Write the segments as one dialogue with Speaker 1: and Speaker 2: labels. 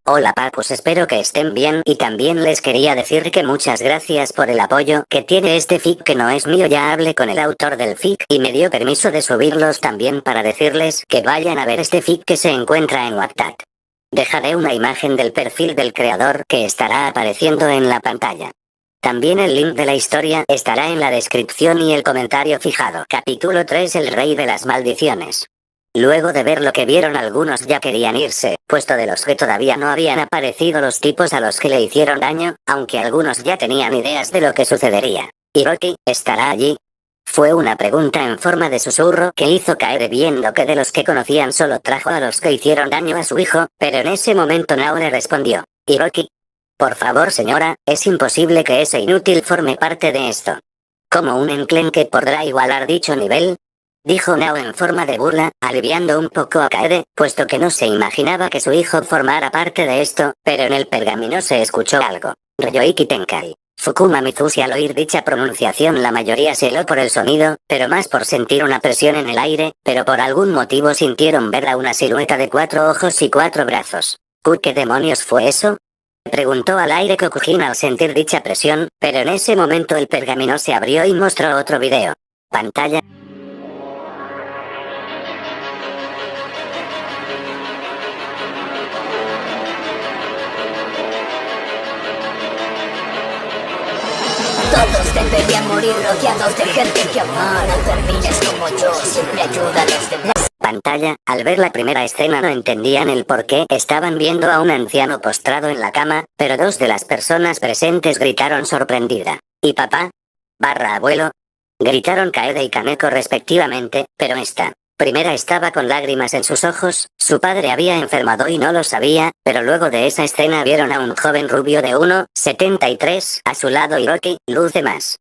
Speaker 1: Hola papus, espero que estén bien y también les quería decir que muchas gracias por el apoyo que tiene este fic que no es mío. Ya hablé con el autor del fic y me dio permiso de subirlos también para decirles que vayan a ver este fic que se encuentra en Wattpad. Dejaré una imagen del perfil del creador que estará apareciendo en la pantalla. También el link de la historia estará en la descripción y el comentario fijado. Capítulo 3: El rey de las maldiciones. Luego de ver lo que vieron, algunos ya querían irse, puesto de los que todavía no habían aparecido los tipos a los que le hicieron daño, aunque algunos ya tenían ideas de lo que sucedería. ¿Hiroki estará allí? Fue una pregunta en forma de susurro que hizo caer viendo que de los que conocían solo trajo a los que hicieron daño a su hijo, pero en ese momento Nao le respondió: «Hiroki, por favor señora, es imposible que ese inútil forme parte de esto. ¿Cómo un enclenque podrá igualar dicho nivel?», dijo Nao en forma de burla, aliviando un poco a Kaede, puesto que no se imaginaba que su hijo formara parte de esto, pero en el pergamino se escuchó algo. Ryoiki Tenkai. Fukuma Mizushi. Al oír dicha pronunciación la mayoría se heló por el sonido, pero más por sentir una presión en el aire, pero por algún motivo sintieron ver a una silueta de 4 ojos y 4 brazos. ¿Qué demonios fue eso?, preguntó al aire Kokujin al sentir dicha presión, pero en ese momento el pergamino se abrió y mostró otro video. Pantalla.
Speaker 2: Todos deberían morir rodeados de gente que amar. No termines como yo, siempre ayuda a los demás.
Speaker 1: Pantalla. Al ver la primera escena no entendían el por qué estaban viendo a un anciano postrado en la cama, pero 2 de las personas presentes gritaron sorprendida. ¿Y papá? /abuelo? Gritaron Kaede y Kaneko respectivamente, pero esta primera estaba con lágrimas en sus ojos. Su padre había enfermado y no lo sabía, pero luego de esa escena vieron a un joven rubio de 1,73, a su lado Hiroki, luce más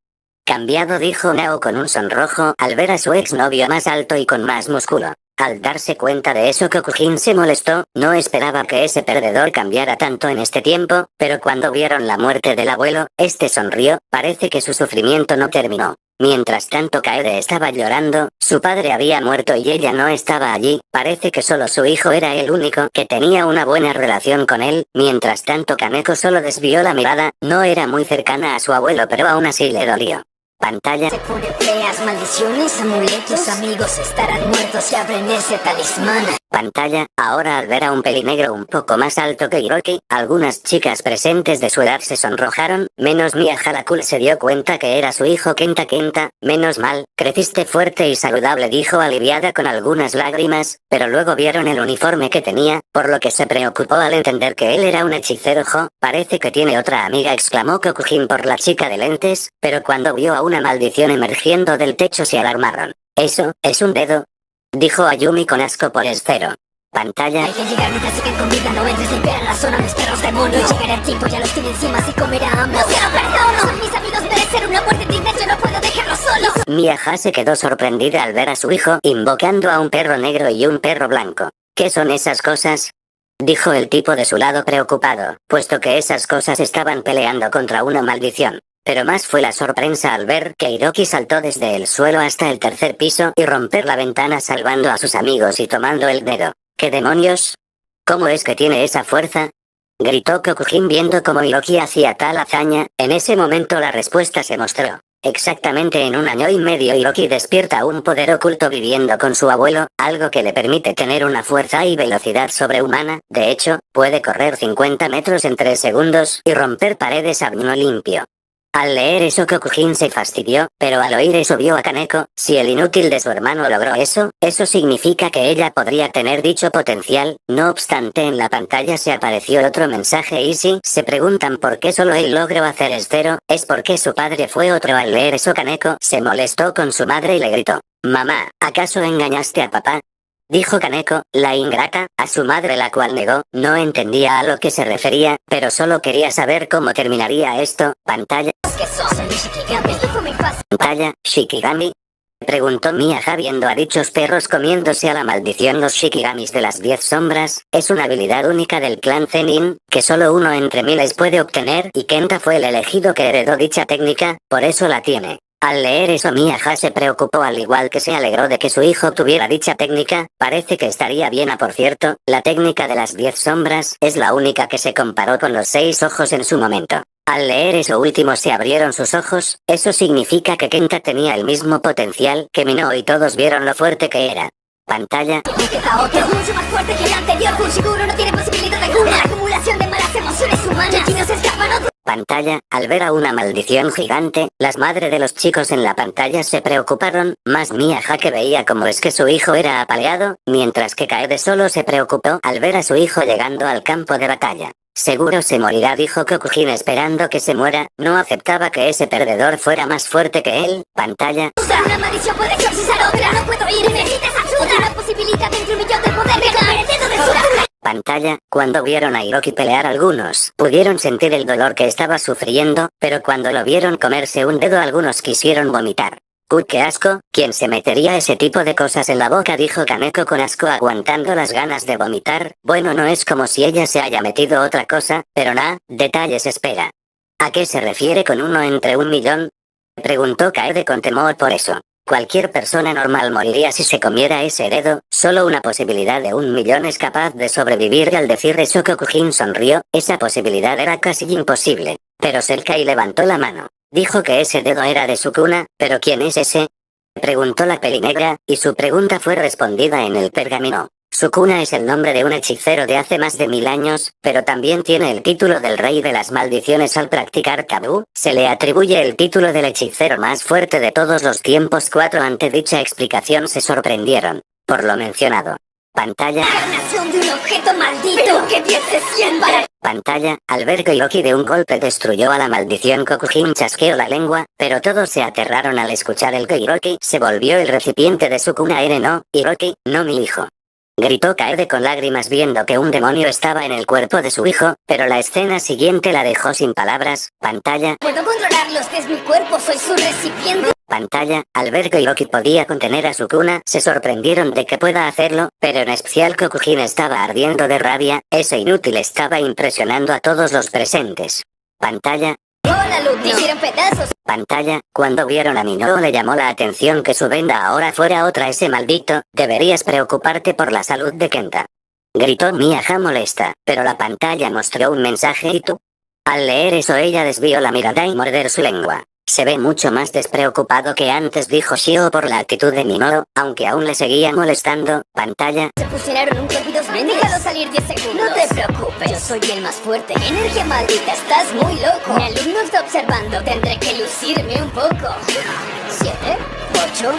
Speaker 1: cambiado, dijo Nao con un sonrojo al ver a su exnovio más alto y con más músculo. Al darse cuenta de eso, Kokujin se molestó, no esperaba que ese perdedor cambiara tanto en este tiempo, pero cuando vieron la muerte del abuelo, este sonrió, parece que su sufrimiento no terminó. Mientras tanto Kaede estaba llorando, su padre había muerto y ella no estaba allí, parece que solo su hijo era el único que tenía una buena relación con él. Mientras tanto Kaneko solo desvió la mirada, no era muy cercana a su abuelo pero aún así le dolió. Pantalla.
Speaker 2: Se ponen feas, maldiciones, amuletos, amigos estarán muertos y abren ese talismán.
Speaker 1: Pantalla. Ahora al ver a un pelinegro un poco más alto que Hiroki, algunas chicas presentes de su edad se sonrojaron, menos Mia Harakul se dio cuenta que era su hijo Kenta. Menos mal, creciste fuerte y saludable, dijo aliviada con algunas lágrimas, pero luego vieron el uniforme que tenía, por lo que se preocupó al entender que él era un hechicero. Parece que tiene otra amiga, exclamó Kokujin por la chica de lentes, pero cuando vio a una maldición emergiendo del techo se alarmaron. ¿Eso es un dedo?, dijo Ayumi con asco por Esfero. Pantalla.
Speaker 2: Hay que llegar mientras siguen con vida, no entres en la zona de los perros demonios. Llegará el tiempo, ya los tiene encima, así comerá ambos. ¡No quiero perdón! Son mis amigos, merecer una muerte digna, yo no puedo dejarlos solos.
Speaker 1: Miaja se quedó sorprendida al ver a su hijo invocando a un perro negro y un perro blanco. ¿Qué son esas cosas?, dijo el tipo de su lado preocupado, puesto que esas cosas estaban peleando contra una maldición. Pero más fue la sorpresa al ver que Hiroki saltó desde el suelo hasta el 3er piso y romper la ventana salvando a sus amigos y tomando el dedo. ¿Qué demonios? ¿Cómo es que tiene esa fuerza?, gritó Kokujin viendo cómo Hiroki hacía tal hazaña. En ese momento la respuesta se mostró. Exactamente en 1 año y medio Hiroki despierta un poder oculto viviendo con su abuelo, algo que le permite tener una fuerza y velocidad sobrehumana. De hecho, puede correr 50 metros en 3 segundos y romper paredes a puño limpio. Al leer eso Kokujin se fastidió, pero al oír eso vio a Kaneko. Si el inútil de su hermano logró eso significa que ella podría tener dicho potencial. No obstante, en la pantalla se apareció otro mensaje y si se preguntan por qué solo él logró hacer Esfero, es porque su padre fue otro. Al leer eso Kaneko se molestó con su madre y le gritó: «Mamá, ¿acaso engañaste a papá?», dijo Kaneko, la ingrata, a su madre, la cual negó, no entendía a lo que se refería, pero solo quería saber cómo terminaría esto. Pantalla. Pantalla. Shikigami. Preguntó Miaja viendo a dichos perros comiéndose a la maldición. Los Shikigamis de las 10 sombras es una habilidad única del clan Zenin, que solo uno entre miles puede obtener, y Kenta fue el elegido que heredó dicha técnica, por eso la tiene. Al leer eso Miaja se preocupó al igual que se alegró de que su hijo tuviera dicha técnica. Parece que estaría bien. Por cierto, la técnica de las 10 sombras es la única que se comparó con los 6 ojos en su momento. Al leer eso último se abrieron sus ojos. Eso significa que Kenta tenía el mismo potencial que Minao y todos vieron lo fuerte que era. Pantalla.
Speaker 2: Es mucho más fuerte que el anterior. Fushiguro no tiene posibilidad alguna. La acumulación de malas emociones humanas. Aquí no se escapan otros.
Speaker 1: Pantalla. Al ver a una maldición gigante, las madres de los chicos en la pantalla se preocuparon, más Miaja que veía cómo es que su hijo era apaleado, mientras que Kaede solo se preocupó al ver a su hijo llegando al campo de batalla. Seguro se morirá, dijo Kokujin esperando que se muera. No aceptaba que ese perdedor fuera más fuerte que él. Pantalla.
Speaker 2: Usar una maldición puede exorcizar otra. No puedo ir. Necesitas ayuda. Una posibilidad entre un millón de poder. De su
Speaker 1: Pantalla. Cuando vieron a Hiroki pelear, algunos pudieron sentir el dolor que estaba sufriendo, pero cuando lo vieron comerse un dedo algunos quisieron vomitar. ¡Qué asco! ¿Quién se metería ese tipo de cosas en la boca?, dijo Kaneko con asco aguantando las ganas de vomitar. Bueno, no es como si ella se haya metido otra cosa, pero detalles espera. ¿A qué se refiere con uno entre un millón? Preguntó Kaede con temor. Por eso. Cualquier persona normal moriría si se comiera ese dedo. Solo una posibilidad de 1 millón es capaz de sobrevivir, y al decir eso Kokujin sonrió. Esa posibilidad era casi imposible. Pero Selkai levantó la mano. Dijo que ese dedo era de Sukuna. ¿Pero quién es ese?, preguntó la pelinegra, y su pregunta fue respondida en el pergamino. Sukuna es el nombre de un hechicero de hace más de 1000 años, pero también tiene el título del rey de las maldiciones. Al practicar tabú, se le atribuye el título del hechicero más fuerte de todos los tiempos. 4 ante dicha explicación se sorprendieron por lo mencionado. Pantalla.
Speaker 2: Encarnación de un objeto maldito. Pero qué bien se siente.
Speaker 1: Pantalla. Al ver que Hiroki de un golpe destruyó a la maldición, Kokujin chasqueó la lengua, pero todos se aterraron al escuchar el que Hiroki se volvió el recipiente de Sukuna. No, Hiroki, no mi hijo. Gritó Kaede con lágrimas viendo que un demonio estaba en el cuerpo de su hijo, pero la escena siguiente la dejó sin palabras. Pantalla.
Speaker 2: Puedo controlarlo, este es mi cuerpo, soy su recipiente.
Speaker 1: Pantalla. Al ver que Hiroki podía contener a Sukuna, se sorprendieron de que pueda hacerlo, pero en especial Kokujin estaba ardiendo de rabia. Ese inútil estaba impresionando a todos los presentes. Pantalla.
Speaker 2: Hola, Luke, te hicieron pedazos.
Speaker 1: Pantalla. Cuando vieron a Minao le llamó la atención que su venda ahora fuera otra. Ese maldito, deberías preocuparte por la salud de Kenta. Gritó Miaja molesta, pero la pantalla mostró un mensaje. ¿Y tú? Al leer eso ella desvió la mirada y morder su lengua. Se ve mucho más despreocupado que antes, dijo Shio por la actitud de Minao, aunque aún le seguía molestando. Pantalla.
Speaker 2: Se fusionaron un cuerpo y dos mentes. Déjalo salir 10 segundos. No te preocupes, yo soy el más fuerte. Energía maldita, estás muy loco. Mi alumno está observando, tendré que lucirme un poco. 7, 8,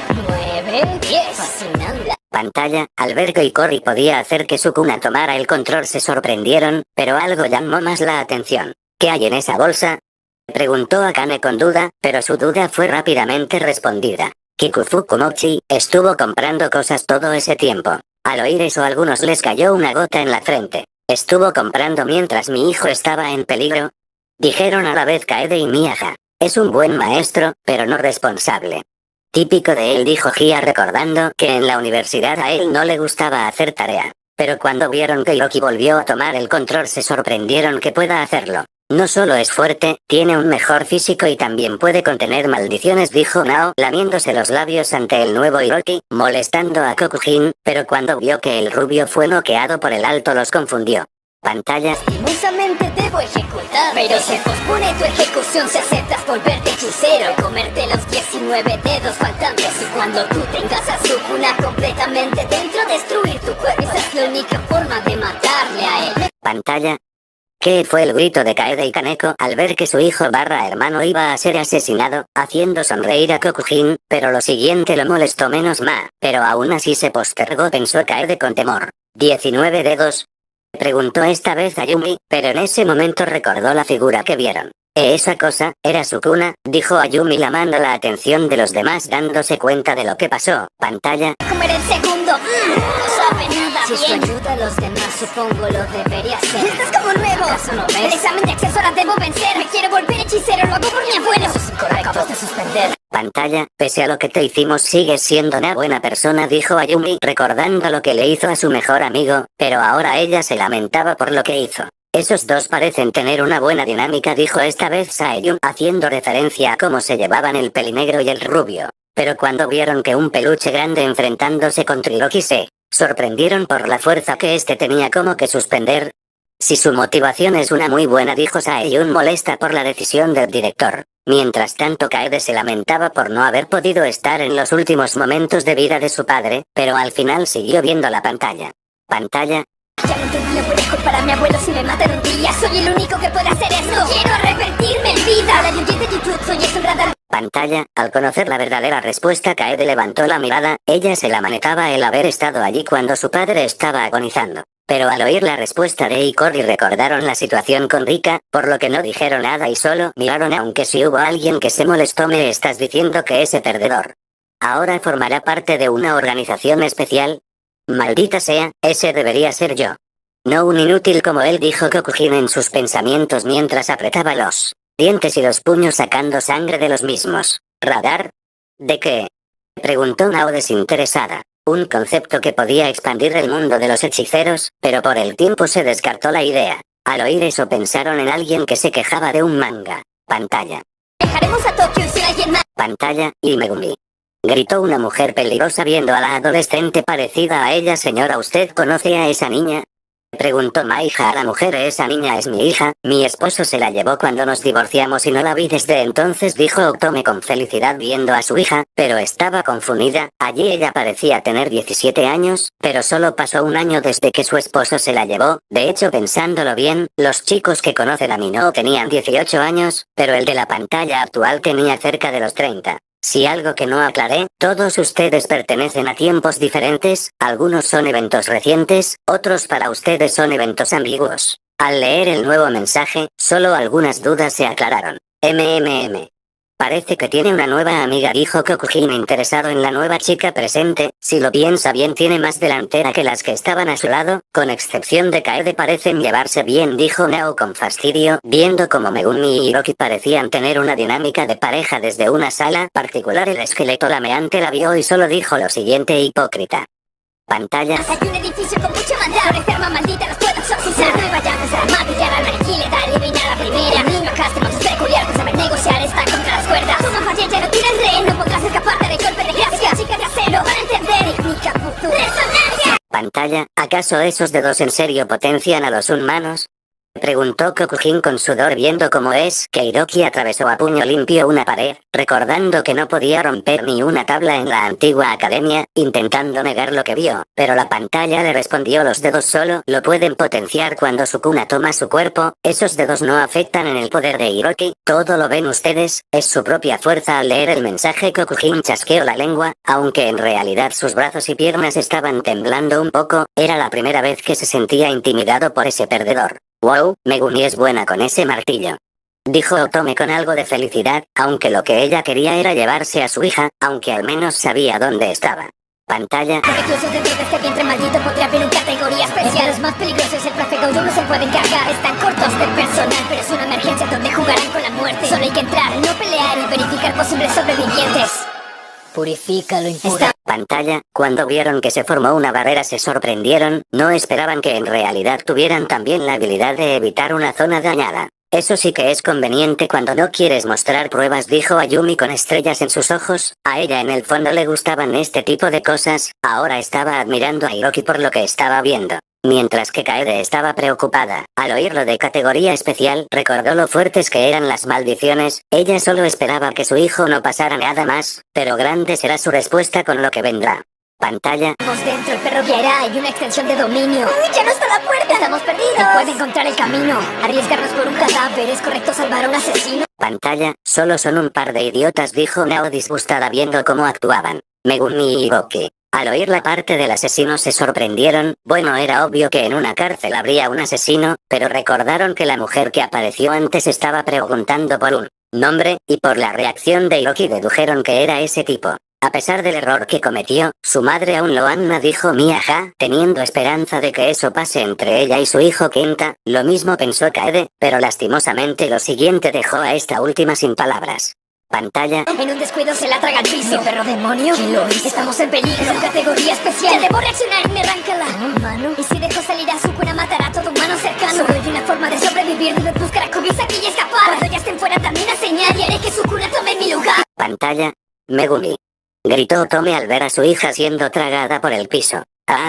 Speaker 2: 9, 10. Fascinante.
Speaker 1: Pantalla. Al ver que Ikori podía hacer que Sukuna tomara el control se sorprendieron, pero algo llamó más la atención. ¿Qué hay en esa bolsa?, preguntó Akane con duda, pero su duda fue rápidamente respondida. Kikufukumochi estuvo comprando cosas todo ese tiempo. Al oír eso a algunos les cayó una gota en la frente. Estuvo comprando mientras mi hijo estaba en peligro, dijeron a la vez Kaede y Miaja. Es un buen maestro, pero no responsable. Típico de él, dijo Gia recordando que en la universidad a él no le gustaba hacer tarea. Pero cuando vieron que Hiroki volvió a tomar el control se sorprendieron que pueda hacerlo. No solo es fuerte, tiene un mejor físico y también puede contener maldiciones, dijo Nao, lamiéndose los labios ante el nuevo Hiroki, molestando a Kokujin, pero cuando vio que el rubio fue noqueado por el alto los confundió. Pantalla.
Speaker 2: Lastimosamente debo ejecutar, pero se pospone tu ejecución si aceptas volverte hechicero y comerte los 19 dedos faltantes. Y cuando tú tengas a Sukuna completamente dentro, destruir tu cuerpo. Esa es la única forma de matarle a él.
Speaker 1: Pantalla. ¿Qué fue el grito de Kaede y Kaneko al ver que su hijo barra hermano iba a ser asesinado, haciendo sonreír a Kokujin, pero lo siguiente lo molestó menos pero aún así se postergó, pensó Kaede con temor. ¿19 dedos? Preguntó esta vez a Yumi, pero en ese momento recordó la figura que vieron. Esa cosa, era Sukuna, dijo a Yumi llamando la atención de los demás dándose cuenta de lo que pasó. Pantalla.
Speaker 2: Comer el segundo. No sabe nada bien. Si esto ayuda a los demás, supongo lo debería hacer. Estás como nuevo. ¿Acaso no ves? El examen de acceso ahora debo vencer. Me quiero volver hechicero, lo hago por mi abuelo. Eso es incorrecto. Acabas de suspender.
Speaker 1: Pantalla, pese a lo que te hicimos sigues siendo una buena persona, dijo Ayumi, recordando lo que le hizo a su mejor amigo, pero ahora ella se lamentaba por lo que hizo. Esos dos parecen tener una buena dinámica, dijo esta vez Saeyun, haciendo referencia a cómo se llevaban el pelinegro y el rubio. Pero cuando vieron que un peluche grande enfrentándose con Hiroki se sorprendieron por la fuerza que este tenía, como que suspender. Si su motivación es una muy buena, dijo Saeyun, molesta por la decisión del director. Mientras tanto Kaede se lamentaba por no haber podido estar en los últimos momentos de vida de su padre, pero al final siguió viendo la pantalla. Pantalla.
Speaker 2: Ya no entendí, no puedes culpar a mi abuelo si me matan un día. Soy el único que puede hacer eso. No quiero arrepentirme en vida. La Yuji de Jujutsu y es un radar.
Speaker 1: Pantalla. Al conocer la verdadera respuesta, Kaede levantó la mirada. Ella se lamentaba el haber estado allí cuando su padre estaba agonizando. Pero al oír la respuesta de Ikori recordaron la situación con Rika, por lo que no dijeron nada y solo miraron, aunque si hubo alguien que se molestó. Me estás diciendo que ese perdedor ahora formará parte de una organización especial. Maldita sea, ese debería ser yo. No un inútil como él, dijo Kokujin en sus pensamientos mientras apretaba los dientes y los puños sacando sangre de los mismos. ¿Radar? ¿De qué? Preguntó Nao desinteresada. Un concepto que podía expandir el mundo de los hechiceros, pero por el tiempo se descartó la idea. Al oír eso pensaron en alguien que se quejaba de un manga. Pantalla.
Speaker 2: Dejaremos a Tokio si alguien más.
Speaker 1: Pantalla, y Megumi. Gritó una mujer peligrosa viendo a la adolescente parecida a ella. Señora, ¿usted conoce a esa niña? Preguntó Maija a la mujer. Esa niña es mi hija, mi esposo se la llevó cuando nos divorciamos y no la vi desde entonces, dijo Otome con felicidad viendo a su hija, pero estaba confundida. Allí ella parecía tener 17 años, pero solo pasó un año desde que su esposo se la llevó. De hecho, pensándolo bien, los chicos que conocen a Minoo tenían 18 años, pero el de la pantalla actual tenía cerca de los 30. Si algo que no aclaré, todos ustedes pertenecen a tiempos diferentes, algunos son eventos recientes, otros para ustedes son eventos ambiguos. Al leer el nuevo mensaje, solo algunas dudas se aclararon. Parece que tiene una nueva amiga, dijo Kokujin interesado en la nueva chica presente. Si lo piensa bien, tiene más delantera que las que estaban a su lado, con excepción de Kaede parecen llevarse bien, dijo Nao con fastidio, viendo como Megumi y Hiroki parecían tener una dinámica de pareja desde una sala particular. El esqueleto lameante la vio y solo dijo lo siguiente: hipócrita. Pantalla.
Speaker 2: Hay un edificio con mucha maldad. Por esta arma maldita los puedo exorcizar. No vayamos a maquillar al maniquí, le da eliminar a la primera. El niño acá es peculiar, pues saber negociar está contra las cuerdas. Tú no falles, ya no tienes rehén, no podrás escaparte de golpe de gracia. Chica de acero, para entender, técnica futura. ¡Resonancia!
Speaker 1: Pantalla. ¿Acaso esos dedos en serio potencian a los humanos? Preguntó Kokujin con sudor viendo cómo es que Hiroki atravesó a puño limpio una pared, recordando que no podía romper ni una tabla en la antigua academia, intentando negar lo que vio, pero la pantalla le respondió: los dedos solo lo pueden potenciar cuando Sukuna toma su cuerpo, esos dedos no afectan en el poder de Hiroki, todo lo ven ustedes, es su propia fuerza. Al leer el mensaje Kokujin chasqueó la lengua, aunque en realidad sus brazos y piernas estaban temblando un poco, era la primera vez que se sentía intimidado por ese perdedor. Wow, Megumi es buena con ese martillo, dijo Otome con algo de felicidad, aunque lo que ella quería era llevarse a su hija, aunque al menos sabía dónde estaba. Pantalla.
Speaker 2: Los reclusos dentro de este vientre maldito podría haber una categoría especial. Los más peligrosos, el profe Gaudio no se pueden cargar. Están cortos de personal, pero es una emergencia donde jugarán con la muerte. Solo hay que entrar, no pelear y verificar posibles sobrevivientes. Purifica lo impuro.
Speaker 1: Pantalla. Cuando vieron que se formó una barrera se sorprendieron, no esperaban que en realidad tuvieran también la habilidad de evitar una zona dañada. Eso sí que es conveniente cuando no quieres mostrar pruebas, dijo Ayumi con estrellas en sus ojos. A ella en el fondo le gustaban este tipo de cosas, ahora estaba admirando a Hiroki por lo que estaba viendo. Mientras que Kaede estaba preocupada, al oírlo de categoría especial, recordó lo fuertes que eran las maldiciones. Ella solo esperaba que su hijo no pasara nada más, pero grande será su respuesta con lo que vendrá. Pantalla.
Speaker 2: Estamos dentro, el perro guiará, hay una extensión de dominio. ¡Uy, ya no está la puerta! ¡Estamos perdidos! Se puede encontrar el camino. Arriesgarnos por un cadáver, ¿es correcto salvar a un asesino?
Speaker 1: Pantalla. Solo son un par de idiotas, dijo Nao disgustada viendo cómo actuaban Megumi y Hiroki. Al oír la parte del asesino se sorprendieron. Bueno, era obvio que en una cárcel habría un asesino, pero recordaron que la mujer que apareció antes estaba preguntando por un nombre, y por la reacción de Hiroki dedujeron que era ese tipo. A pesar del error que cometió, su madre aún lo ama, dijo Miaja, teniendo esperanza de que eso pase entre ella y su hijo Kenta. Lo mismo pensó Kaede, pero lastimosamente lo siguiente dejó a esta última sin palabras. Pantalla.
Speaker 2: En un descuido se la traga al piso. Mi perro demonio, ¿qué lo hizo? Estamos en peligro. Es categoría especial. Ya debo reaccionar y me arranca la mano. Y si dejo salir a Sukuna matará a todo humano cercano. Solo hay una forma de sobrevivir. Debo buscar a Kubisaki y escapar. Cuando ya estén fuera también a señal y haré que Sukuna tome mi lugar.
Speaker 1: Pantalla. Megumi. Gritó Tome al ver a su hija siendo tragada por el piso.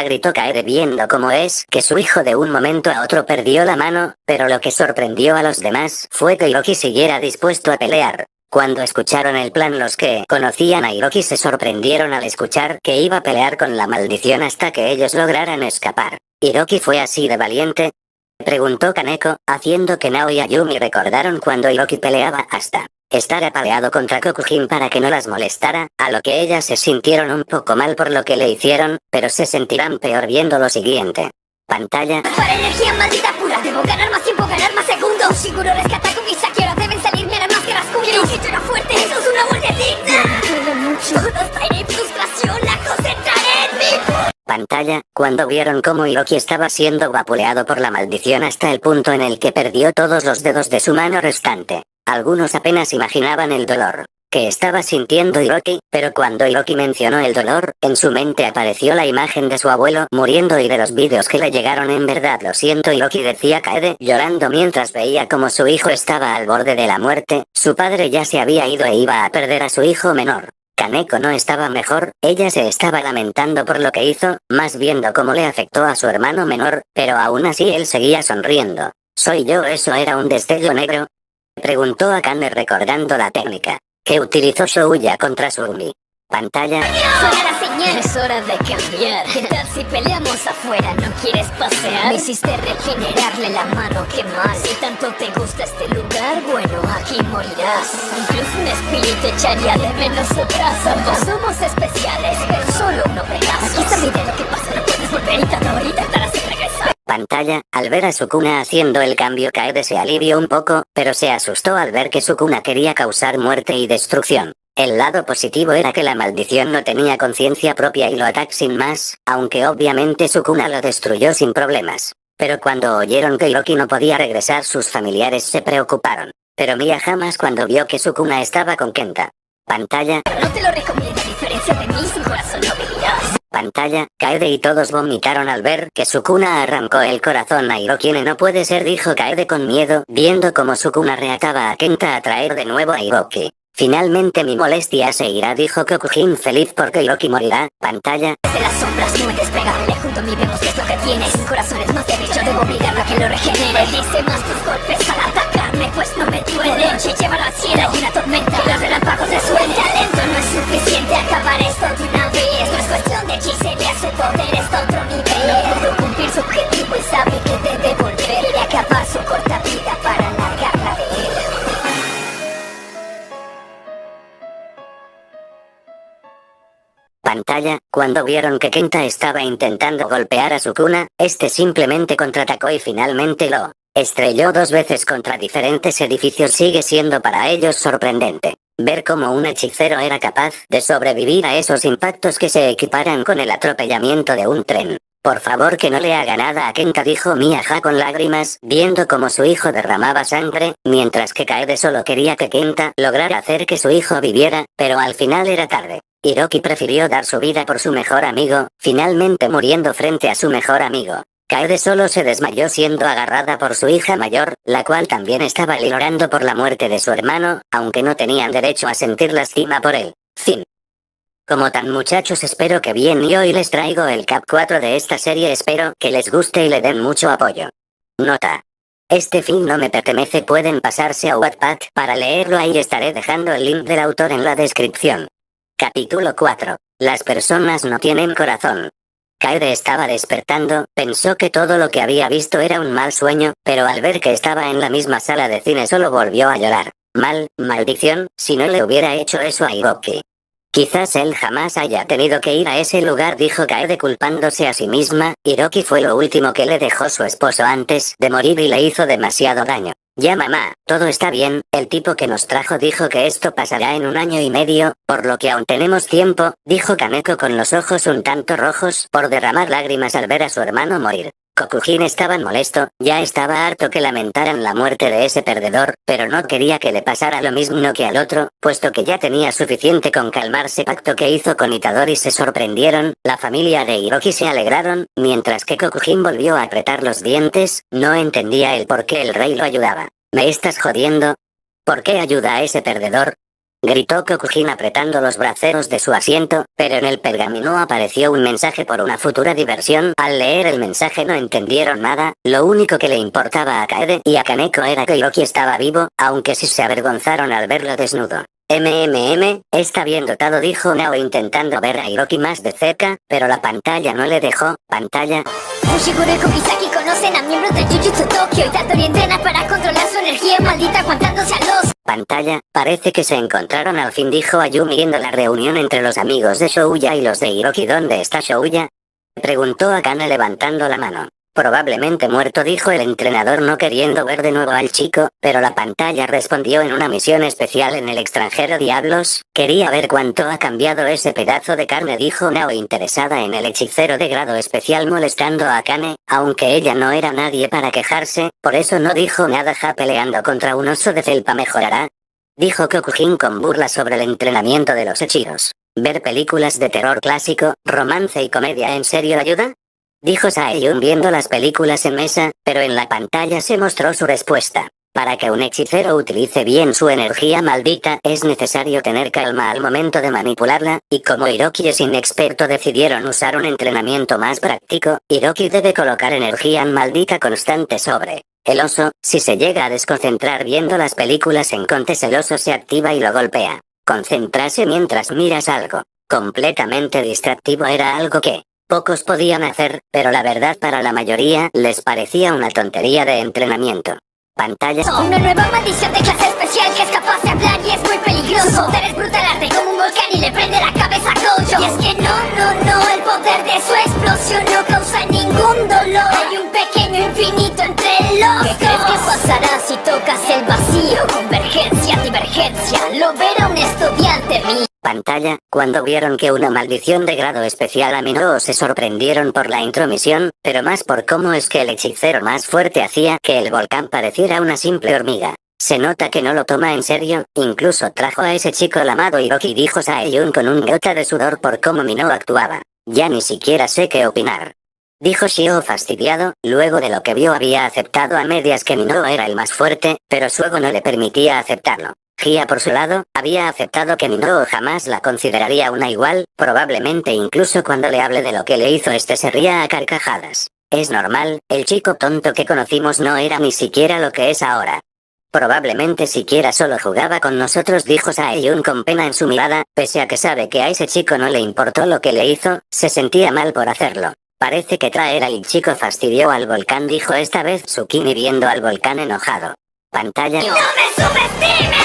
Speaker 1: Gritó Kaede viendo cómo es que su hijo de un momento a otro perdió la mano, pero lo que sorprendió a los demás fue que Hiroki siguiera dispuesto a pelear. Cuando escucharon el plan, los que conocían a Hiroki se sorprendieron al escuchar que iba a pelear con la maldición hasta que ellos lograran escapar. ¿Hiroki fue así de valiente?, preguntó Kaneko, haciendo que Nao y Ayumi recordaron cuando Hiroki peleaba hasta estar apaleado contra Kokujin para que no las molestara, a lo que ellas se sintieron un poco mal por lo que le hicieron, pero se sentirán peor viendo lo siguiente. Pantalla.
Speaker 2: Para energía maldita pura, debo ganar más tiempo, ganar más segundos. Shiguro rescata a Kubisaki, ahora deben salirme las máscaras cuyos. Si yo era fuerte, eso es una muerte digna. Duele mucho, toda ira y frustración la concentraré en mí.
Speaker 1: Pantalla. Cuando vieron cómo Hiroki estaba siendo vapuleado por la maldición hasta el punto en el que perdió todos los dedos de su mano restante. Algunos apenas imaginaban el dolor que estaba sintiendo Hiroki, pero cuando Hiroki mencionó el dolor, en su mente apareció la imagen de su abuelo muriendo y de los vídeos que le llegaron. En verdad lo siento, Hiroki, decía Kaede, llorando mientras veía como su hijo estaba al borde de la muerte. Su padre ya se había ido e iba a perder a su hijo menor. Kaneko no estaba mejor, ella se estaba lamentando por lo que hizo, más viendo cómo le afectó a su hermano menor, pero aún así él seguía sonriendo. ¿Soy yo? ¿Eso era un destello negro?, preguntó Akane recordando la técnica que utilizó Shouya contra Surumi. Pantalla.
Speaker 2: Suena la señal, es hora de cambiar. ¿Qué tal si peleamos afuera? ¿No quieres pasear? Me hiciste regenerarle la mano, ¿qué más? Si tanto te gusta este lugar, bueno, aquí morirás. Incluso un espíritu echaría de menos su trazo. Ambos somos especiales, pero solo uno pedazo. Aquí está mi dedo, ¿qué pasa? No puedes volver y tanto ahorita estarás sin regresar.
Speaker 1: Pantalla. Al ver a Sukuna haciendo el cambio, Kaede se alivió un poco, pero se asustó al ver que Sukuna quería causar muerte y destrucción. El lado positivo era que la maldición no tenía conciencia propia y lo atacó sin más, aunque obviamente Sukuna lo destruyó sin problemas. Pero cuando oyeron que Hiroki no podía regresar, sus familiares se preocuparon. Pero Mia jamás cuando vio que Sukuna estaba con Kenta. Pantalla.
Speaker 2: No te lo recomiendo, a diferencia de mí, sin corazón no vivirás.
Speaker 1: Pantalla. Kaede y todos vomitaron al ver que Sukuna arrancó el corazón a Hiroki. No puede ser, dijo Kaede con miedo, viendo cómo Sukuna reataba a Kenta a traer de nuevo a Hiroki. Finalmente mi molestia se irá, dijo Kokujin feliz porque Hiroki morirá. Pantalla.
Speaker 2: Desde las sombras muy despegable, junto a mí vemos qué es lo que tienes. Mi corazón es más débil, yo debo obligarlo a que lo regenere. Dice más tus golpes al atacarme, pues no me duele. Noche lleva la cielo y una tormenta, y los relámpagos de suelo. Talento no es suficiente, acabar esto de una vez. No es cuestión de hechicería, su poder es de otro nivel. No pudo cumplir su objetivo y sabe que debe volver y acabar su corta vida para alargarla de él.
Speaker 1: Pantalla. Cuando vieron que Kenta estaba intentando golpear a Sukuna, este simplemente contraatacó y finalmente lo estrelló 2 veces contra diferentes edificios. Sigue siendo para ellos sorprendente ver cómo un hechicero era capaz de sobrevivir a esos impactos que se equiparan con el atropellamiento de un tren. Por favor que no le haga nada a Kenta, dijo Miaja con lágrimas, viendo como su hijo derramaba sangre, mientras que Kaede solo quería que Kenta lograra hacer que su hijo viviera, pero al final era tarde. Hiroki prefirió dar su vida por su mejor amigo, finalmente muriendo frente a su mejor amigo. Kaede solo se desmayó siendo agarrada por su hija mayor, la cual también estaba llorando por la muerte de su hermano, aunque no tenían derecho a sentir lástima por él. Fin. Como tan, muchachos, espero que bien, y hoy les traigo el cap 4 de esta serie. Espero que les guste y le den mucho apoyo. Nota. Este fin no me pertenece, pueden pasarse a Wattpad para leerlo, ahí estaré dejando el link del autor en la descripción. Capítulo 4. Las personas no tienen corazón. Kaede estaba despertando, pensó que todo lo que había visto era un mal sueño, pero al ver que estaba en la misma sala de cine solo volvió a llorar. Maldición, si no le hubiera hecho eso a Hiroki. Quizás él jamás haya tenido que ir a ese lugar, dijo Kaede culpándose a sí misma. Hiroki fue lo último que le dejó su esposo antes de morir y le hizo demasiado daño. Ya mamá, todo está bien, el tipo que nos trajo dijo que esto pasará en 1 año y medio, por lo que aún tenemos tiempo, dijo Kaneko con los ojos un tanto rojos por derramar lágrimas al ver a su hermano morir. Kokujin estaba molesto, ya estaba harto que lamentaran la muerte de ese perdedor, pero no quería que le pasara lo mismo que al otro, puesto que ya tenía suficiente con calmarse. Pacto que hizo con Itadori. Se sorprendieron, la familia de Hiroki se alegraron, mientras que Kokujin volvió a apretar los dientes, no entendía el por qué el rey lo ayudaba. ¿Me estás jodiendo? ¿Por qué ayuda a ese perdedor?, gritó Kokujin apretando los braceros de su asiento, pero en el pergamino apareció un mensaje por una futura diversión. Al leer el mensaje no entendieron nada, lo único que le importaba a Kaede y a Kaneko era que Hiroki estaba vivo, aunque sí se avergonzaron al verlo desnudo. Está bien dotado, dijo Nao intentando ver a Hiroki más de cerca, pero la pantalla no le dejó. Pantalla.
Speaker 2: Fushiguro y Kubisaki conocen a miembros del Jujutsu Tokyo. Itadori entrena para controlar su energía maldita aguantándose a los...
Speaker 1: Pantalla. Parece que se encontraron al fin, dijo Ayumi viendo la reunión entre los amigos de Shouya y los de Hiroki. ¿Dónde está Shouya?, preguntó Akane levantando la mano. Probablemente muerto, dijo el entrenador no queriendo ver de nuevo al chico, pero la pantalla respondió en una misión especial en el extranjero. Diablos, quería ver cuánto ha cambiado ese pedazo de carne, dijo Nao interesada en el hechicero de grado especial molestando a Akane, aunque ella no era nadie para quejarse, por eso no dijo nada. Peleando contra un oso de felpa mejorará, dijo Kokujin con burla sobre el entrenamiento de los hechiros. ¿Ver películas de terror clásico, romance y comedia en serio ayuda?, dijo Saeyun viendo las películas en mesa, pero en la pantalla se mostró su respuesta. Para que un hechicero utilice bien su energía maldita, es necesario tener calma al momento de manipularla, y como Hiroki es inexperto decidieron usar un entrenamiento más práctico. Hiroki debe colocar energía maldita constante sobre el oso. Si se llega a desconcentrar viendo las películas en Contes, el oso se activa y lo golpea. Concentrarse mientras miras algo completamente distractivo era algo que pocos podían hacer, pero la verdad para la mayoría les parecía una tontería de entrenamiento. Pantalla.
Speaker 2: Una nueva maldición de clase especial que es capaz de hablar y es muy peligroso. Su poder es brutal, arde como un volcán y le prende la cabeza a Gojo. Y es que no, el poder de su explosión no causa ningún dolor. Hay un pequeño infinito entre los dos. ¿Qué crees que pasará si tocas el vacío? Convergencia, divergencia, lo verá un estudiante mío.
Speaker 1: Pantalla. Cuando vieron que una maldición de grado especial aminó, se sorprendieron por la intromisión, pero más por cómo es que el hechicero más fuerte hacía que el volcán pareciera una simple hormiga. Se nota que no lo toma en serio, incluso trajo a ese chico llamado Hiroki, dijo Saeyun con un gota de sudor por cómo Minho actuaba. Ya ni siquiera sé qué opinar, dijo Shio fastidiado. Luego de lo que vio había aceptado a medias que Minho era el más fuerte, pero su ego no le permitía aceptarlo. Gia por su lado, había aceptado que Minho jamás la consideraría una igual, probablemente incluso cuando le hable de lo que le hizo se ría a carcajadas. Es normal, el chico tonto que conocimos no era ni siquiera lo que es ahora. Probablemente siquiera solo jugaba con nosotros, dijo Saeyun con pena en su mirada, pese a que sabe que a ese chico no le importó lo que le hizo, se sentía mal por hacerlo. Parece que traer al chico fastidió al volcán, dijo esta vez Tsukimi viendo al volcán enojado. Pantalla.
Speaker 2: ¡No me subestimes!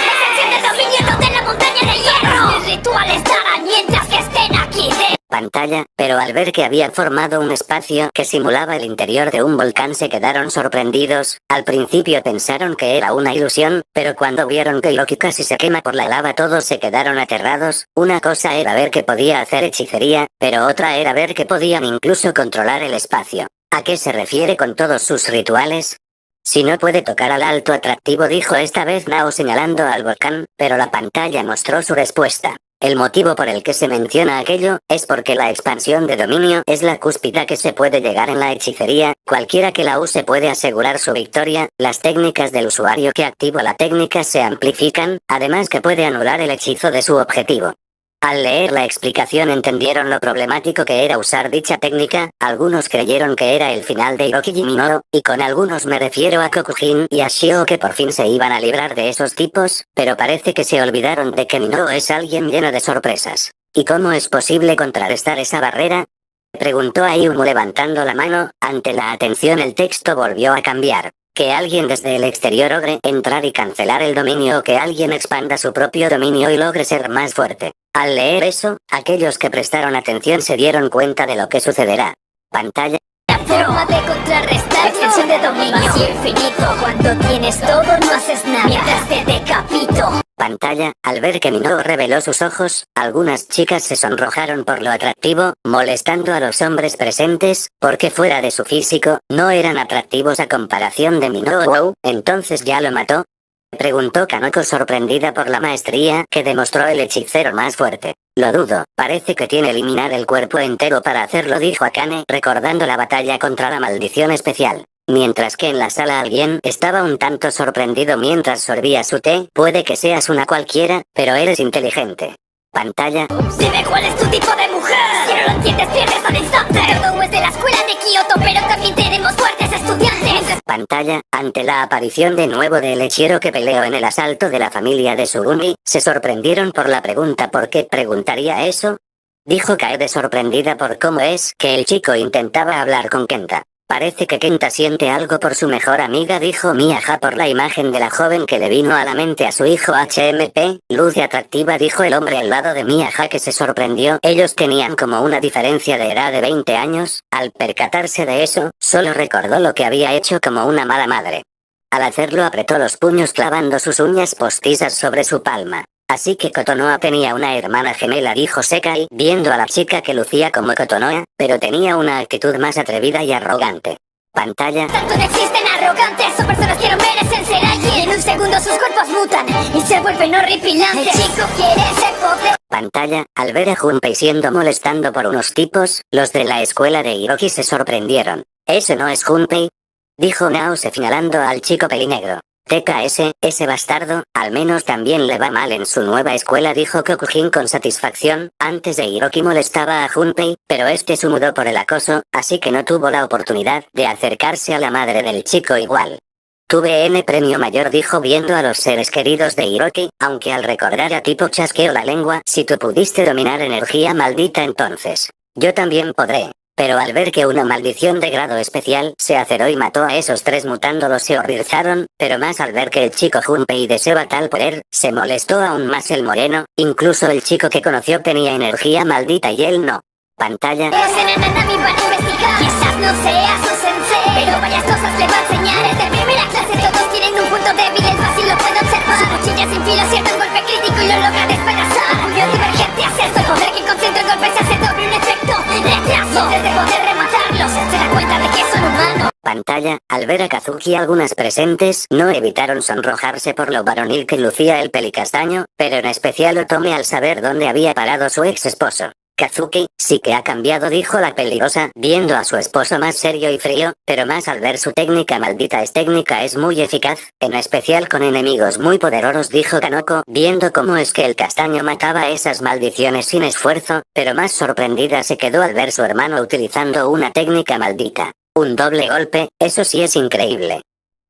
Speaker 2: ¡No de la montaña de hierro! Mis rituales darán mientras que estén aquí
Speaker 1: Pantalla, pero al ver que había formado un espacio que simulaba el interior de un volcán se quedaron sorprendidos. Al principio pensaron que era una ilusión, pero cuando vieron que Hiroki casi se quema por la lava todos se quedaron aterrados. Una cosa era ver que podía hacer hechicería, pero otra era ver que podían incluso controlar el espacio. ¿A qué se refiere con todos sus rituales? Si no puede tocar al alto atractivo, dijo esta vez Nao señalando al volcán, pero la pantalla mostró su respuesta. El motivo por el que se menciona aquello es porque la expansión de dominio es la cúspide que se puede llegar en la hechicería. Cualquiera que la use puede asegurar su victoria. Las técnicas del usuario que activa la técnica se amplifican, además que puede anular el hechizo de su objetivo. Al leer la explicación entendieron lo problemático que era usar dicha técnica. Algunos creyeron que era el final de Hiroki y Minho, y con algunos me refiero a Kokujin y a Shio, que por fin se iban a librar de esos tipos, pero parece que se olvidaron de que Minho es alguien lleno de sorpresas. ¿Y cómo es posible contrarrestar esa barrera?, preguntó Ayumu levantando la mano. Ante la atención el texto volvió a cambiar. Que alguien desde el exterior logre entrar y cancelar el dominio, o que alguien expanda su propio dominio y logre ser más fuerte. Al leer eso, aquellos que prestaron atención se dieron cuenta de lo que sucederá. Pantalla.
Speaker 2: La forma de contrarrestar extensión de dominio vacío infinito. Cuando tienes todo no haces nada mientras te decapito.
Speaker 1: Pantalla, al ver que Minho reveló sus ojos, algunas chicas se sonrojaron por lo atractivo, molestando a los hombres presentes, porque fuera de su físico, no eran atractivos a comparación de Minho. Wow, ¿entonces ya lo mató? Preguntó Kanoko sorprendida por la maestría que demostró el hechicero más fuerte. Lo dudo, parece que tiene que eliminar el cuerpo entero para hacerlo, dijo Akane, recordando la batalla contra la maldición especial. Mientras que en la sala alguien estaba un tanto sorprendido mientras sorbía su té. Puede que seas una cualquiera, pero eres inteligente. Pantalla.
Speaker 2: Dime cuál es tu tipo de mujer. Si no lo entiendes, pierdes al instante. Todo es de la escuela de Kioto, pero también tenemos fuertes estudiantes.
Speaker 1: Pantalla. Ante la aparición de nuevo del lechero que peleó en el asalto de la familia de Sugumi, se sorprendieron por la pregunta. ¿Por qué preguntaría eso? Dijo Kaede sorprendida por cómo es que el chico intentaba hablar con Kenta. Parece que Kenta siente algo por su mejor amiga, dijo Miaja por la imagen de la joven que le vino a la mente a su hijo HMP. Luce atractiva, dijo el hombre al lado de Miaja, que se sorprendió. Ellos tenían como una diferencia de edad de 20 años. Al percatarse de eso, solo recordó lo que había hecho como una mala madre. Al hacerlo apretó los puños clavando sus uñas postizas sobre su palma. Así que Kotonoha tenía una hermana gemela, dijo Sekai, viendo a la chica que lucía como Kotonoha, pero tenía una actitud más atrevida y arrogante. Pantalla.
Speaker 2: Tanto no existen arrogantes, son personas que no merecen ser alguien. En un segundo sus cuerpos mutan y se vuelven horripilantes. El chico quiere ese poder.
Speaker 1: Pantalla. Al ver a Junpei siendo molestando por unos tipos, los de la escuela de Hiroki se sorprendieron. ¿Ese no es Junpei?, dijo Naose señalando al chico pelinegro. TKS, ese bastardo, al menos también le va mal en su nueva escuela, dijo Kokujin con satisfacción. Antes de Hiroki molestaba a Junpei, pero este se mudó por el acoso, así que no tuvo la oportunidad de acercarse a la madre del chico igual. Tuve N premio mayor, dijo viendo a los seres queridos de Hiroki, aunque al recordar a tipo chasqueó la lengua. Si tú pudiste dominar energía maldita, entonces yo también podré. Pero al ver que una maldición de grado especial se aceró y mató a esos 3 mutándolos, se horrorizaron, pero más al ver que el chico Junpei deseaba tal poder, se molestó aún más el moreno. Incluso el chico que conoció tenía energía maldita y él no. Pantalla.
Speaker 2: Nanami van a investigar. Quizás no sea su sensei, pero varias cosas le va a enseñar. Es de primera clase, todos tienen un punto débil, es fácil, lo puedo observar. Su cuchilla sin filo acierta un golpe crítico y lo logra despedazar. Puño divergente hace esto, el poder que concentra el golpe se hace doble, un efecto retraso. Antes de poder rematarlos, se da cuenta de que son humanos.
Speaker 1: Pantalla. Al ver a Kazuki, algunas presentes no evitaron sonrojarse por lo varonil que lucía el pelicastaño, pero en especial Otome al saber dónde había parado su ex esposo. Kazuki, sí que ha cambiado, dijo la peligrosa, viendo a su esposo más serio y frío, pero más al ver su técnica maldita. Es técnica, es muy eficaz, en especial con enemigos muy poderosos, dijo Kanoko, viendo cómo es que el castaño mataba esas maldiciones sin esfuerzo, pero más sorprendida se quedó al ver su hermano utilizando una técnica maldita. Un doble golpe, eso sí es increíble.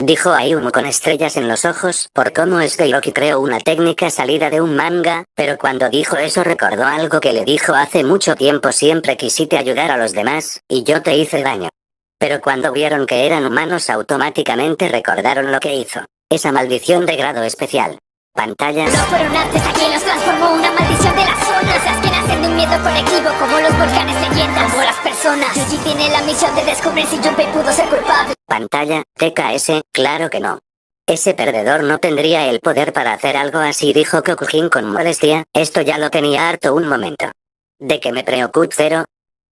Speaker 1: Dijo Ayumu con estrellas en los ojos, por cómo es que Hiroki creó una técnica salida de un manga, pero cuando dijo eso recordó algo que le dijo hace mucho tiempo: siempre quisiste ayudar a los demás, y yo te hice daño. Pero cuando vieron que eran humanos automáticamente recordaron lo que hizo. Esa maldición de grado especial. Pantalla.
Speaker 2: No fueron antes a quien los transformó, una maldición de la zona. Esas que nacen de un miedo colectivo, como los volcanes leyendas, como las personas. Yuji tiene la misión de descubrir si Junpei pudo ser culpable.
Speaker 1: Pantalla. TKS, claro que no. Ese perdedor no tendría el poder para hacer algo así, dijo Kokujin con modestia. Esto ya lo tenía harto un momento. ¿De que me preocupe cero?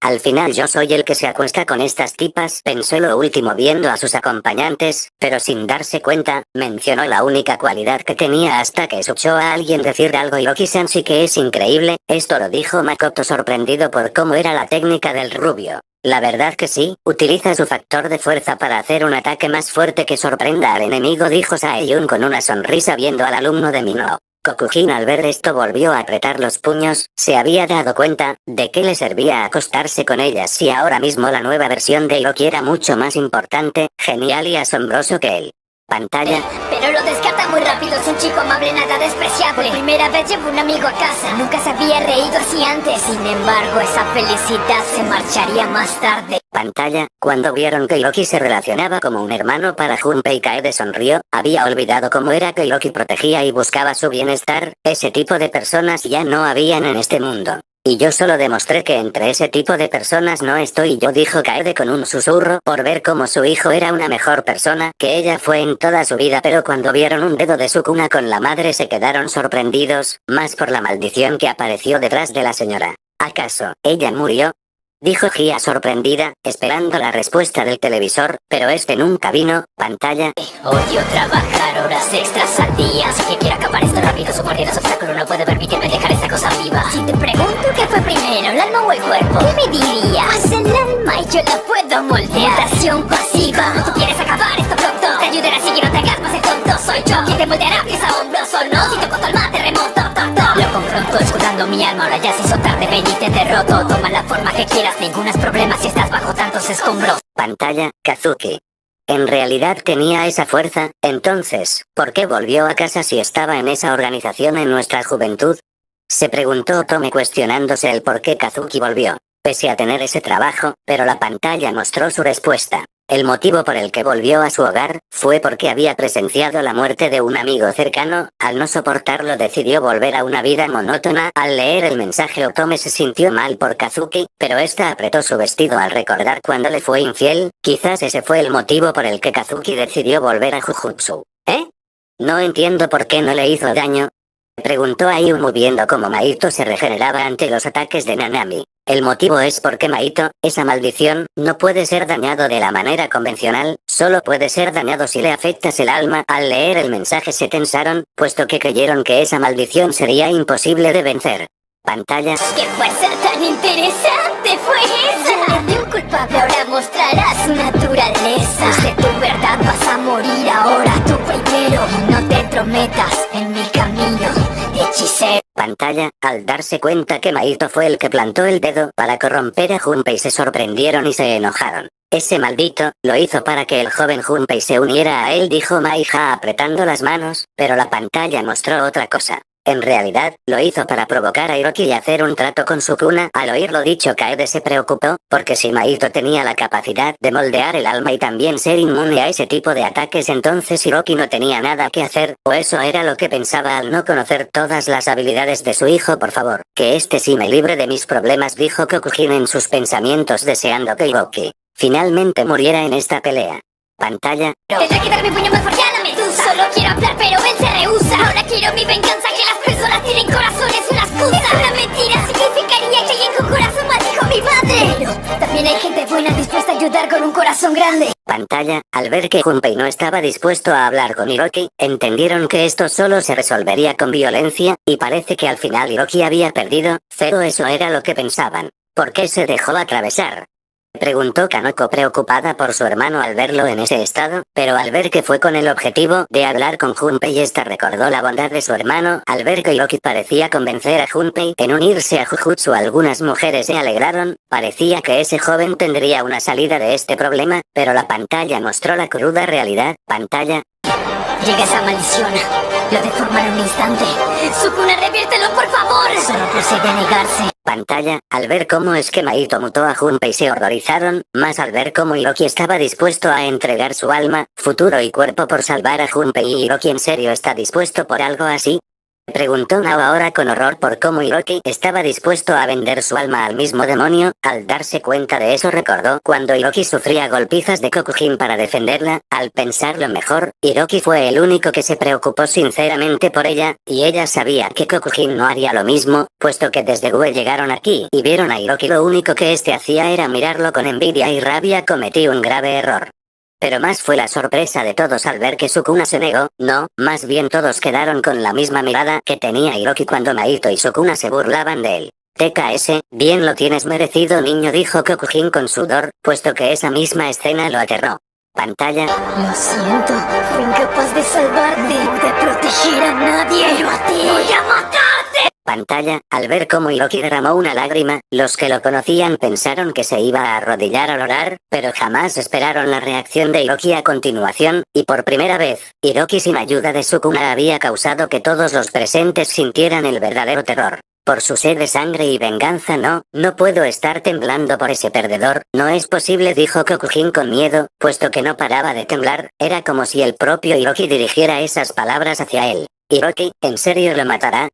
Speaker 1: Al final yo soy el que se acuesta con estas tipas, pensó lo último viendo a sus acompañantes, pero sin darse cuenta, mencionó la única cualidad que tenía hasta que escuchó a alguien decir algo. Hiroki-san sí que es increíble, esto lo dijo Makoto sorprendido por cómo era la técnica del rubio. La verdad que sí, utiliza su factor de fuerza para hacer un ataque más fuerte que sorprenda al enemigo, dijo Saeyun con una sonrisa viendo al alumno de Minho. Kokujin al ver esto volvió a apretar los puños. Se había dado cuenta de que le servía acostarse con ellas si ahora mismo la nueva versión de Hiroki era mucho más importante, genial y asombroso que él. Pantalla.
Speaker 2: Pero lo descarta muy rápido, es un chico amable, nada despreciable. Por primera vez llevo un amigo a casa, nunca se había reído así antes. Sin embargo, esa felicidad se marcharía más tarde.
Speaker 1: Pantalla. Cuando vieron que Hiroki se relacionaba como un hermano para Junpei, Kaede sonrió. Había olvidado cómo era que Hiroki protegía y buscaba su bienestar. Ese tipo de personas ya no habían en este mundo. y yo solo demostré que entre ese tipo de personas no estoy yo, dijo Kaede con un susurro, por ver cómo su hijo era una mejor persona que ella fue en toda su vida, pero cuando vieron un dedo de Sukuna con la madre se quedaron sorprendidos, más por la maldición que apareció detrás de la señora. ¿Acaso ella murió?, dijo Gia sorprendida, esperando la respuesta del televisor, pero este nunca vino. Pantalla.
Speaker 2: Odio trabajar horas extras al día, así que quiero acabar esto rápido. Su cualquier obstáculo no puede permitirme dejar esta cosa viva. Si te pregunto qué fue primero, el alma o el cuerpo, ¿qué me dirías? Pues el alma y yo la puedo moldear. Mutación pasiva. Tú quieres acabar esto pronto. Te ayudaré así que no te hagas más el tonto. Soy yo quien te moldeará pies a hombros o no. Si te puesto al mar, terremoto, lo confronto escudando mi alma. Ahora ya se hizo tarde, ven y te derroto. Toma la forma que quieras, ninguno es problema si estás bajo tantos escombros.
Speaker 1: Pantalla. Kazuki. En realidad tenía esa fuerza, entonces, ¿por qué volvió a casa si estaba en esa organización en nuestra juventud? Se preguntó Otome cuestionándose el por qué Kazuki volvió, pese a tener ese trabajo, pero la pantalla mostró su respuesta. El motivo por el que volvió a su hogar fue porque había presenciado la muerte de un amigo cercano. Al no soportarlo decidió volver a una vida monótona. Al leer el mensaje Otome se sintió mal por Kazuki, pero esta apretó su vestido al recordar cuando le fue infiel. Quizás ese fue el motivo por el que Kazuki decidió volver a Jujutsu. ¿Eh? No entiendo por qué no le hizo daño, preguntó Ayumu viendo cómo Maito se regeneraba ante los ataques de Nanami. El motivo es porque Maito, esa maldición, no puede ser dañado de la manera convencional, solo puede ser dañado si le afectas el alma. Al leer el mensaje se tensaron, puesto que creyeron que esa maldición sería imposible de vencer. Pantalla.
Speaker 2: ¿Qué fuerza tan interesante fue esa? De un culpable ahora mostrarás su naturaleza. De tu verdad vas a morir ahora tú primero. Y no te entrometas en mi camino, hechicero.
Speaker 1: Pantalla. Al darse cuenta que Maito fue el que plantó el dedo para corromper a Junpei se sorprendieron y se enojaron. Ese maldito lo hizo para que el joven Junpei se uniera a él, dijo Maija apretando las manos, pero la pantalla mostró otra cosa. En realidad, lo hizo para provocar a Hiroki y hacer un trato con Sukuna. Al oír lo dicho Kaede se preocupó, porque si Maito tenía la capacidad de moldear el alma y también ser inmune a ese tipo de ataques, entonces Hiroki no tenía nada que hacer, o eso era lo que pensaba al no conocer todas las habilidades de su hijo. Por favor, que este sí me libre de mis problemas, dijo Kokujin en sus pensamientos deseando que Hiroki finalmente muriera en esta pelea. Pantalla.
Speaker 2: Tendré que dar mi puño más fuerte a la medusa. Solo quiero hablar pero él se rehúsa. Ahora quiero mi venganza, que las personas tienen corazones, una excusa. Es una mentira, significaría que alguien con corazón maldijo a mi madre. Pero también hay gente buena dispuesta a ayudar con un corazón grande.
Speaker 1: Pantalla. Al ver que Junpei no estaba dispuesto a hablar con Hiroki, entendieron que esto solo se resolvería con violencia, y parece que al final Hiroki había perdido. Pero eso era lo que pensaban. ¿Por qué se dejó atravesar?, preguntó Kanoko preocupada por su hermano al verlo en ese estado, pero al ver que fue con el objetivo de hablar con Junpei, esta recordó la bondad de su hermano. Al ver que Hiroki parecía convencer a Junpei en unirse a Jujutsu, algunas mujeres se alegraron. Parecía que ese joven tendría una salida de este problema, pero la pantalla mostró la cruda realidad. Pantalla.
Speaker 2: Llega esa maldición, lo deforma en un instante. Sukuna, reviértelo por favor. Solo procede a negarse.
Speaker 1: Pantalla. Al ver cómo es que Maito mutó a Junpei se horrorizaron, más al ver cómo Hiroki estaba dispuesto a entregar su alma, futuro y cuerpo por salvar a Junpei. ¿Y Hiroki en serio está dispuesto por algo así?, preguntó Nao ahora con horror por cómo Hiroki estaba dispuesto a vender su alma al mismo demonio. Al darse cuenta de eso recordó cuando Hiroki sufría golpizas de Kokujin para defenderla. Al pensarlo mejor, Hiroki fue el único que se preocupó sinceramente por ella, y ella sabía que Kokujin no haría lo mismo, puesto que desde Gue llegaron aquí y vieron a Hiroki. Lo único que este hacía era mirarlo con envidia y rabia. Cometí un grave error. Pero más fue la sorpresa de todos al ver que Sukuna se negó. No, más bien todos quedaron con la misma mirada que tenía Hiroki cuando Maito y Sukuna se burlaban de él. TKS, bien lo tienes merecido, niño, dijo Kokujin con sudor, puesto que esa misma escena lo aterró. Pantalla.
Speaker 2: Lo siento, fui incapaz de salvarte, de proteger a nadie. Pero a ti voy a matarte.
Speaker 1: Pantalla. Al ver cómo Hiroki derramó una lágrima, los que lo conocían pensaron que se iba a arrodillar al orar, pero jamás esperaron la reacción de Hiroki a continuación, y por primera vez, Hiroki sin ayuda de Sukuna había causado que todos los presentes sintieran el verdadero terror. Por su sed de sangre y venganza. No puedo estar temblando por ese perdedor, no es posible, dijo Kokujin con miedo, puesto que no paraba de temblar. Era como si el propio Hiroki dirigiera esas palabras hacia él. Hiroki, ¿en serio lo matará?,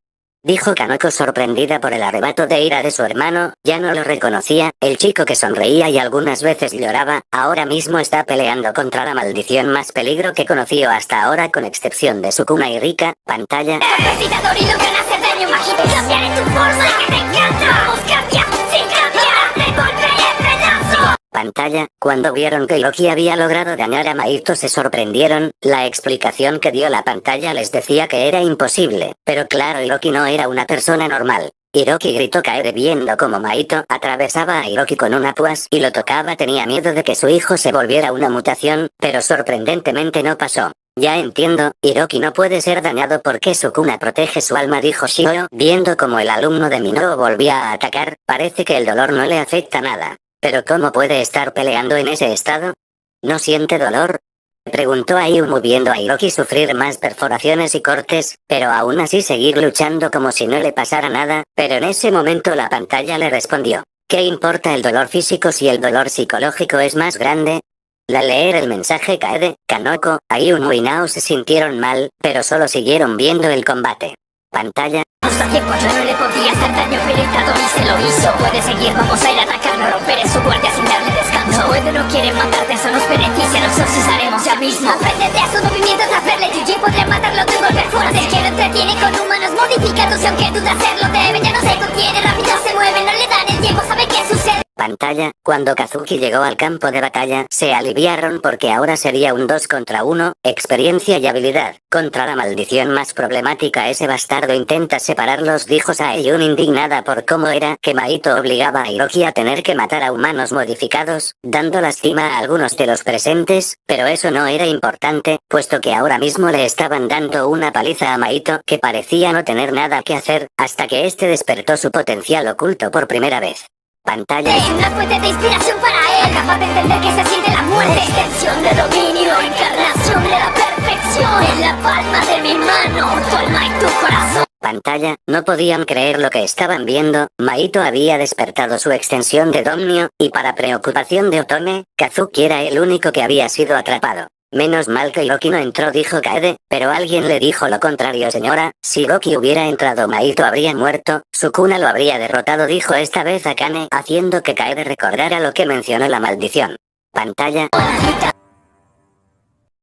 Speaker 1: dijo Kanoko sorprendida por el arrebato de ira de su hermano. Ya no lo reconocía, el chico que sonreía y algunas veces lloraba, ahora mismo está peleando contra la maldición más peligro que conoció hasta ahora con excepción de Sukuna y Rika. Pantalla.
Speaker 2: Capacitador y logran hacer daño mágico. Cambiaré tu forma, que me encanta. Vamos, cambiamos sin cambiar. Te volveré pedazo.
Speaker 1: Pantalla. Cuando vieron que Hiroki había logrado dañar a Mahito se sorprendieron, la explicación que dio la pantalla les decía que era imposible, pero claro, Hiroki no era una persona normal. Hiroki gritó Kaede viendo como Mahito atravesaba a Hiroki con una púas y lo tocaba. Tenía miedo de que su hijo se volviera una mutación, pero sorprendentemente no pasó. Ya entiendo, Hiroki no puede ser dañado porque Sukuna protege su alma, dijo Shio, viendo como el alumno de Minoru volvía a atacar. Parece que el dolor no le afecta nada. ¿Pero cómo puede estar peleando en ese estado? ¿No siente dolor?, preguntó Ayumu viendo a Hiroki sufrir más perforaciones y cortes, pero aún así seguir luchando como si no le pasara nada. Pero en ese momento la pantalla le respondió: ¿qué importa el dolor físico si el dolor psicológico es más grande? Al leer el mensaje Kaede, Kanoko, Ayumu y Nao se sintieron mal, pero solo siguieron viendo el combate. Pantalla.
Speaker 2: Hasta que cuatro no le podía hacer daño, pero Itadori se lo hizo. Puede seguir, vamos a ir a atacarlo, romperé su guardia sin darle descanso. Puede no quiere matarte, eso nos beneficia, nos exorcizaremos ya mismo. Apréndete a sus movimientos, hacerle GG, podré matarlo de un golpe fuerte. Que lo entretiene con humanos modificados y aunque duda hacerlo debe, ya no se contiene, rápido se mueve, no le dan el tiempo, sabe qué sucede.
Speaker 1: Pantalla. Cuando Kazuki llegó al campo de batalla, se aliviaron porque ahora sería un 2 contra 1, experiencia y habilidad. Contra la maldición más problemática, ese bastardo intenta separarlos, dijo Saeyun indignada por cómo era que Mahito obligaba a Hiroki a tener que matar a humanos modificados, dando lástima a algunos de los presentes, pero eso no era importante, puesto que ahora mismo le estaban dando una paliza a Mahito que parecía no tener nada que hacer, hasta que este despertó su potencial oculto por primera vez. Pantalla.
Speaker 2: Es una fuente de inspiración para él, capaz de entender que se siente la muerte. Extensión de dominio, encarnación de la perfección. En la palma de mi mano, tu alma y tu corazón.
Speaker 1: Pantalla. No podían creer lo que estaban viendo. Mahito había despertado su extensión de dominio, y para preocupación de Otome, Kazuki era el único que había sido atrapado. Menos mal que Hiroki no entró, dijo Kaede, pero alguien le dijo lo contrario, señora. Si Hiroki hubiera entrado, Mahito habría muerto, Sukuna lo habría derrotado, dijo esta vez Akane, haciendo que Kaede recordara lo que mencionó la maldición. Pantalla.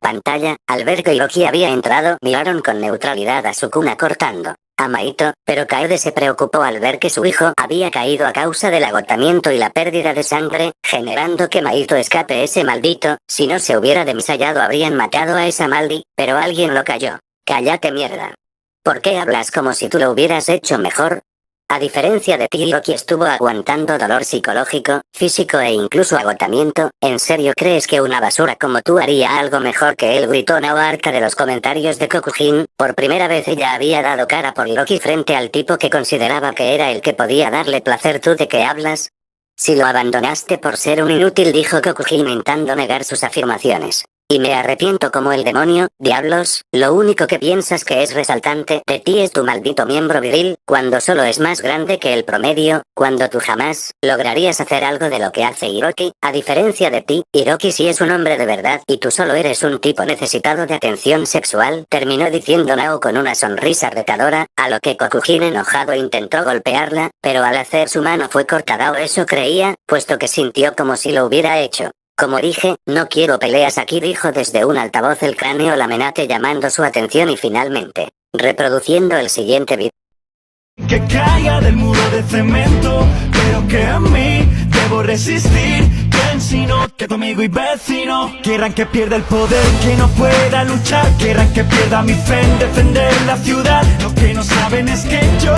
Speaker 1: Pantalla. Al ver que Hiroki había entrado, miraron con neutralidad a Sukuna cortando a Mahito, pero Kaede se preocupó al ver que su hijo había caído a causa del agotamiento y la pérdida de sangre, generando que Mahito escape. Ese maldito, si no se hubiera demisallado habrían matado a esa maldi, pero alguien lo calló. Cállate, mierda. ¿Por qué hablas como si tú lo hubieras hecho mejor? A diferencia de ti, Hiroki estuvo aguantando dolor psicológico, físico e incluso agotamiento. ¿En serio crees que una basura como tú haría algo mejor que él?, gritó Nao harta de los comentarios de Kokujin. Por primera vez ella había dado cara por Hiroki frente al tipo que consideraba que era el que podía darle placer. ¿Tú de qué hablas? Si lo abandonaste por ser un inútil, dijo Kokujin intentando negar sus afirmaciones. Y me arrepiento como el demonio. Diablos, lo único que piensas que es resaltante de ti es tu maldito miembro viril, cuando solo es más grande que el promedio, cuando tú jamás lograrías hacer algo de lo que hace Hiroki. A diferencia de ti, Hiroki sí es un hombre de verdad, y tú solo eres un tipo necesitado de atención sexual, terminó diciendo Nao con una sonrisa retadora, a lo que Kokujin enojado intentó golpearla, pero al hacer su mano fue cortada, o eso creía, puesto que sintió como si lo hubiera hecho. Como dije, no quiero peleas aquí, dijo desde un altavoz el cráneo Lamenate llamando su atención y finalmente, reproduciendo el siguiente vídeo.
Speaker 3: Que caiga del muro de cemento, pero que a mí debo resistir. ¿Quién sino que tu amigo y vecino quieran que pierda el poder, que no pueda luchar? Quieran que pierda mi fe en defender la ciudad. Lo que no saben es que yo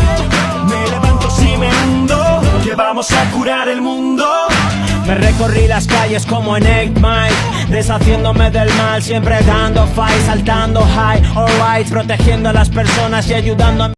Speaker 3: me levanto si me hundo, que vamos a curar el mundo. Me recorrí las calles como en 8 Mile, deshaciéndome del mal, siempre dando fight, saltando high, alright, protegiendo a las personas y ayudando a